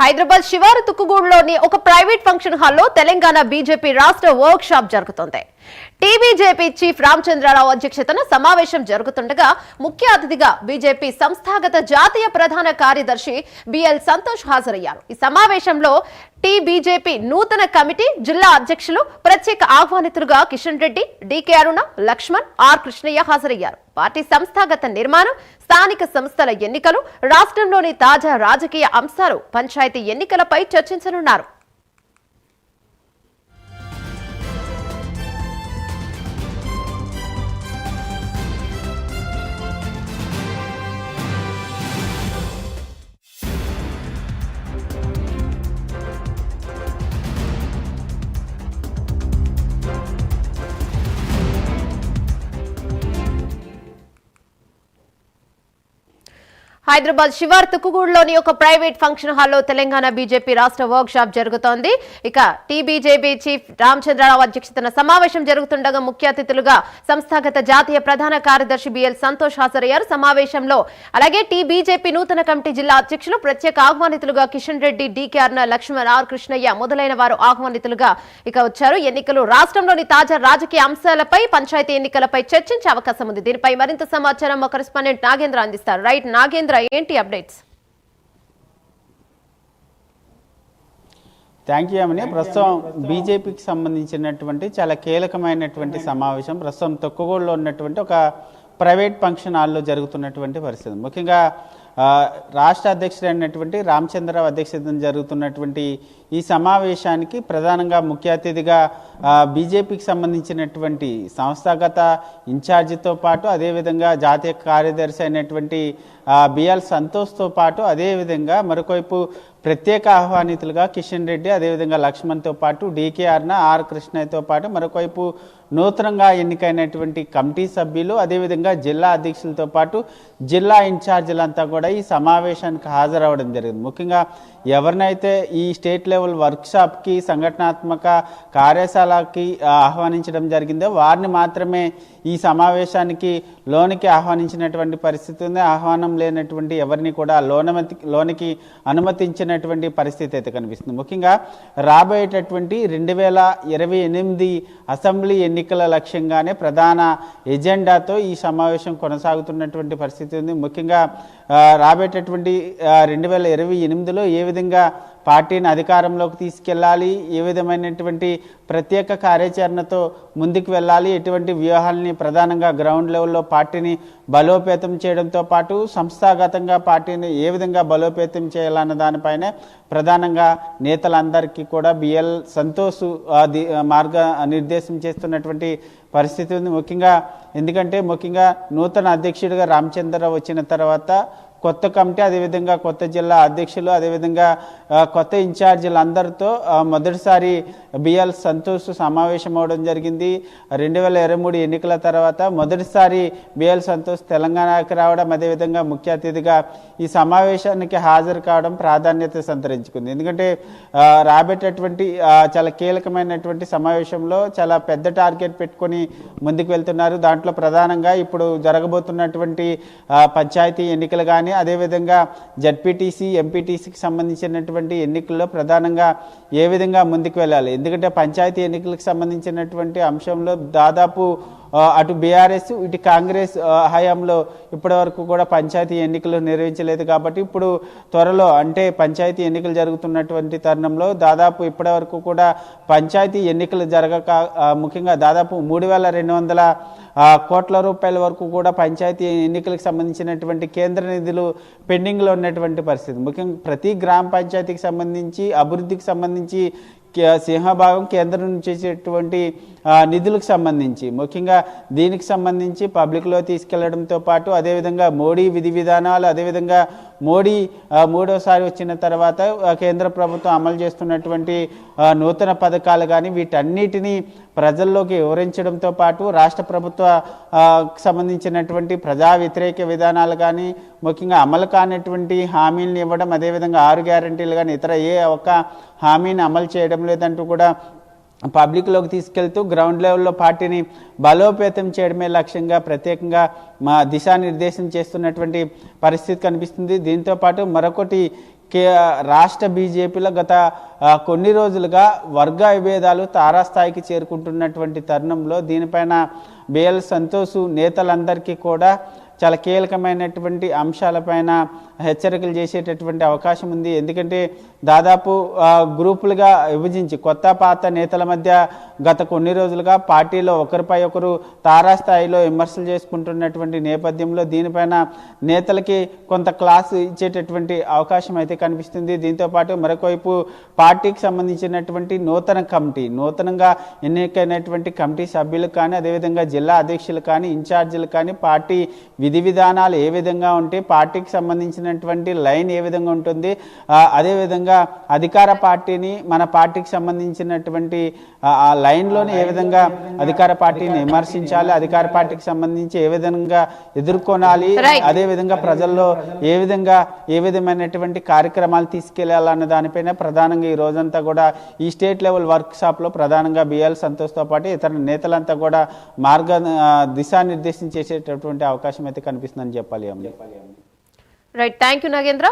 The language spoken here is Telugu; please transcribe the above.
హైదరాబాద్ శివారు తుక్కుగూడలోని ఒక ప్రైవేట్ ఫంక్షన్ హాల్లో తెలంగాణ బీజేపీ రాష్ట్ర వర్క్ షాప్ జరుగుతోంది. టీబీజేపీ చీఫ్ రామచంద్రరావు అధ్యక్షతన సమావేశం జరుగుతుండగా ముఖ్య అతిథిగా బీజేపీ సంస్థాగత జాతీయ ప్రధాన కార్యదర్శి బిఎల్ సంతోష్ హాజరయ్యారు. ఈ సమావేశంలో టీబీజేపీ నూతన కమిటీ జిల్లా అధ్యక్షులు ప్రత్యేక ఆహ్వానితులుగా కిషన్ రెడ్డి, డీకే అరుణ, లక్ష్మణ్, ఆర్ కృష్ణయ్య హాజరయ్యారు. పార్టీ సంస్థాగత నిర్మాణం, స్థానిక సంస్థల ఎన్నికలు, రాష్ట్రంలోని తాజా రాజకీయ అంశాలు, పంచాయతీ ఎన్నికలపై చర్చించనున్నారు. హైదరాబాద్ శివార్ తుక్కుగూడలోని ఒక ప్రైవేట్ ఫంక్షన్ హాల్లో తెలంగాణ బీజేపీ రాష్ట్ర వర్క్ షాప్ జరుగుతోంది. ఇక టీబీజేపీ చీఫ్ రామచంద్రరావు అధ్యక్షతన సమావేశం జరుగుతుండగా ముఖ్య అతిథులుగా సంస్థాగత జాతీయ ప్రధాన కార్యదర్శి బిఎల్ సంతోష్ హాజరయ్యారు. సమావేశంలో అలాగే టీబీజేపీ నూతన కమిటీ జిల్లా అధ్యక్షులు ప్రత్యేక ఆహ్వానితులుగా కిషన్ రెడ్డి, డీకే అరుణ, లక్ష్మణ్, ఆర్ కృష్ణయ్య మొదలైన వారు ఆహ్వానితులుగా వచ్చారు. ఎన్నికలు, రాష్ట్రంలోని తాజా రాజకీయ అంశాలపై, పంచాయతీ ఎన్నికలపై చర్చించే అవకాశం ఉంది. దీనిపై మరింత సమాచారం మా కరెస్పాండెంట్ నాగేంద్ర అందిస్తారు. రైట్ నాగేంద్ర, ఏంటి అప్డేట్స్? థ్యాంక్ యూ అమని. ప్రస్తుతం బీజేపీకి సంబంధించినటువంటి చాలా కీలకమైనటువంటి సమావేశం ప్రస్తుతం తొక్కుగూడలో ఉన్నటువంటి ఒక ప్రైవేట్ ఫంక్షన్ హాల్లో జరుగుతున్నటువంటి పరిస్థితి. ముఖ్యంగా రాష్ట్ర అధ్యక్షుడైనటువంటి రామచంద్రరావు అధ్యక్షతన జరుగుతున్నటువంటి ఈ సమావేశానికి ప్రధానంగా ముఖ్య అతిథిగా బీజేపీకి సంబంధించినటువంటి సంస్థాగత ఇన్ఛార్జితో పాటు అదేవిధంగా జాతీయ కార్యదర్శి అయినటువంటి బిఎల్ సంతోష్తో పాటు అదేవిధంగా మరొకవైపు ప్రత్యేక ఆహ్వానితులుగా కిషన్ రెడ్డి, అదేవిధంగా లక్ష్మణ్తో పాటు డీకే అరుణ, ఆర్ కృష్ణయ్యతో పాటు మరొకవైపు నూతనంగా ఎన్నికైనటువంటి కమిటీ సభ్యులు, అదేవిధంగా జిల్లా అధ్యక్షులతో పాటు జిల్లా ఇన్ఛార్జీలంతా కూడా ఈ సమావేశానికి హాజరవడం జరిగింది. ముఖ్యంగా ఎవరినైతే ఈ స్టేట్ లెవెల్ వర్క్షాప్కి, సంఘటనాత్మక కార్యశాలకి ఆహ్వానించడం జరిగిందో వారిని మాత్రమే ఈ సమావేశానికి లోనికి ఆహ్వానించినటువంటి పరిస్థితి ఉంది. ఆహ్వానం లేనటువంటి ఎవరిని కూడా లోనికి అనుమతించినటువంటి పరిస్థితి అయితే కనిపిస్తుంది. ముఖ్యంగా రాబోయేటటువంటి 2028 అసెంబ్లీ ఎన్నికల లక్ష్యంగానే ప్రధాన ఎజెండాతో ఈ సమావేశం కొనసాగుతున్నటువంటి పరిస్థితి ఉంది. ముఖ్యంగా రాబోయేటటువంటి 2028లో ఏ విధంగా పార్టీని అధికారంలోకి తీసుకెళ్ళాలి, ఏ విధమైనటువంటి ప్రత్యేక కార్యాచరణతో ముందుకు వెళ్ళాలి, ఎటువంటి వ్యూహాలని ప్రధానంగా గ్రౌండ్ లెవెల్లో పార్టీని బలోపేతం చేయడంతో పాటు సంస్థాగతంగా పార్టీని ఏ విధంగా బలోపేతం చేయాలన్న దానిపైనే ప్రధానంగా నేతలందరికీ కూడా బిఎల్ సంతోష్ మార్గ నిర్దేశం చేస్తున్నటువంటి పరిస్థితి ఉంది. ఎందుకంటే ముఖ్యంగా నూతన అధ్యక్షుడిగా రామచంద్రరావు వచ్చిన తర్వాత కొత్త కమిటీ, అదేవిధంగా కొత్త జిల్లా అధ్యక్షులు, అదేవిధంగా కొత్త ఇన్ఛార్జీలు అందరితో మొదటిసారి బిఎల్ సంతోష్ సమావేశం అవడం జరిగింది. 2023 ఎన్నికల తర్వాత మొదటిసారి బిఎల్ సంతోష్ తెలంగాణకి రావడం, అదేవిధంగా ముఖ్య అతిథిగా ఈ సమావేశానికి హాజరు కావడం ప్రాధాన్యత సంతరించుకుంది. ఎందుకంటే రాబోయేటటువంటి చాలా కీలకమైనటువంటి సమావేశంలో చాలా పెద్ద టార్గెట్ పెట్టుకొని ముందుకు వెళ్తున్నారు. దాంట్లో ప్రధానంగా ఇప్పుడు జరగబోతున్నటువంటి పంచాయతీ ఎన్నికలు కానీ, అదేవిధంగా జడ్పీటీసీ, ఎంపీటీసీకి సంబంధించినటువంటి ఎన్నికల్లో ప్రధానంగా ఏ విధంగా ముందుకు వెళ్ళాలి. ఎందుకంటే పంచాయతీ ఎన్నికలకు సంబంధించినటువంటి అంశంలో దాదాపు అటు బీఆర్ఎస్, ఇటు కాంగ్రెస్ హయాంలో ఇప్పటి వరకు కూడా పంచాయతీ ఎన్నికలు నిర్వహించలేదు. కాబట్టి ఇప్పుడు త్వరలో అంటే పంచాయతీ ఎన్నికలు జరుగుతున్నటువంటి తరుణంలో దాదాపు ఇప్పటి వరకు కూడా పంచాయతీ ఎన్నికలు జరగక ముఖ్యంగా దాదాపు 3200 కోట్ల రూపాయల వరకు కూడా పంచాయతీ ఎన్నికలకు సంబంధించినటువంటి కేంద్ర నిధులు పెండింగ్లో ఉన్నటువంటి పరిస్థితి. ముఖ్యంగా ప్రతి గ్రామ పంచాయతీకి సంబంధించి అభివృద్ధికి సంబంధించి సింహభాగం కేంద్రం నుంచి వచ్చేటువంటి నిధులకు సంబంధించి ముఖ్యంగా దీనికి సంబంధించి పబ్లిక్లో తీసుకెళ్లడంతో పాటు అదేవిధంగా మోడీ విధి విధానాలు, అదేవిధంగా మోడీ మూడోసారి వచ్చిన తర్వాత కేంద్ర ప్రభుత్వం అమలు చేస్తున్నటువంటి నూతన పథకాలు కానీ వీటన్నిటినీ ప్రజల్లోకి వివరించడంతో పాటు రాష్ట్ర ప్రభుత్వ సంబంధించినటువంటి ప్రజా వ్యతిరేక విధానాలు కానీ ముఖ్యంగా అమలు కానటువంటి హామీలను ఇవ్వడం, అదేవిధంగా 6 గ్యారంటీలు కానీ ఇతర ఏ ఒక్క హామీని అమలు చేయడం లేదంటూ కూడా పబ్లిక్లోకి తీసుకెళ్తూ గ్రౌండ్ లెవెల్లో పార్టీని బలోపేతం చేయడమే లక్ష్యంగా ప్రత్యేకంగా దిశానిర్దేశం చేస్తున్నటువంటి పరిస్థితి కనిపిస్తుంది. దీంతో పాటు మరొకటి రాష్ట్ర బీజేపీలో గత కొన్ని రోజులుగా వర్గ విభేదాలు తారాస్థాయికి చేరుకుంటున్నటువంటి తరుణంలో దీనిపైన బిఎల్ సంతోష్ నేతలందరికీ కూడా చాలా కీలకమైనటువంటి అంశాలపైన హెచ్చరికలు చేసేటటువంటి అవకాశం ఉంది. ఎందుకంటే దాదాపు గ్రూపులుగా విభజించి కొత్త పాత నేతల మధ్య గత కొన్ని రోజులుగా పార్టీలో ఒకరిపై ఒకరు తారాస్థాయిలో విమర్శలు చేసుకుంటున్నటువంటి నేపథ్యంలో దీనిపైన నేతలకి కొంత క్లాస్ ఇచ్చేటటువంటి అవకాశం అయితే కనిపిస్తుంది. దీంతోపాటు మరొకవైపు పార్టీకి సంబంధించినటువంటి నూతనంగా ఎన్నికైనటువంటి కమిటీ సభ్యులు కానీ అదేవిధంగా జిల్లా అధ్యక్షులు కానీ ఇన్ఛార్జీలు కానీ పార్టీ విధి విధానాలు ఏ విధంగా ఉంటే పార్టీకి సంబంధించినటువంటి లైన్ ఏ విధంగా ఉంటుంది, అదేవిధంగా అధికార పార్టీని మన పార్టీకి సంబంధించినటువంటి ఆ లైన్లోనే ఏ విధంగా అధికార పార్టీని విమర్శించాలి, అధికార పార్టీకి సంబంధించి ఏ విధంగా ఎదుర్కొనాలి, అదేవిధంగా ప్రజల్లో ఏ విధమైనటువంటి కార్యక్రమాలు తీసుకెళ్లాలన్న దానిపైన ప్రధానంగా ఈ రోజంతా కూడా ఈ స్టేట్ లెవెల్ వర్క్ షాప్ లో ప్రధానంగా బిఎల్ సంతోష్తో పాటు ఇతర నేతలంతా కూడా దిశానిర్దేశం చేసేటటువంటి అవకాశం అయితే కనిపిస్తుందని చెప్పాలి. Right, thank you Nagendra.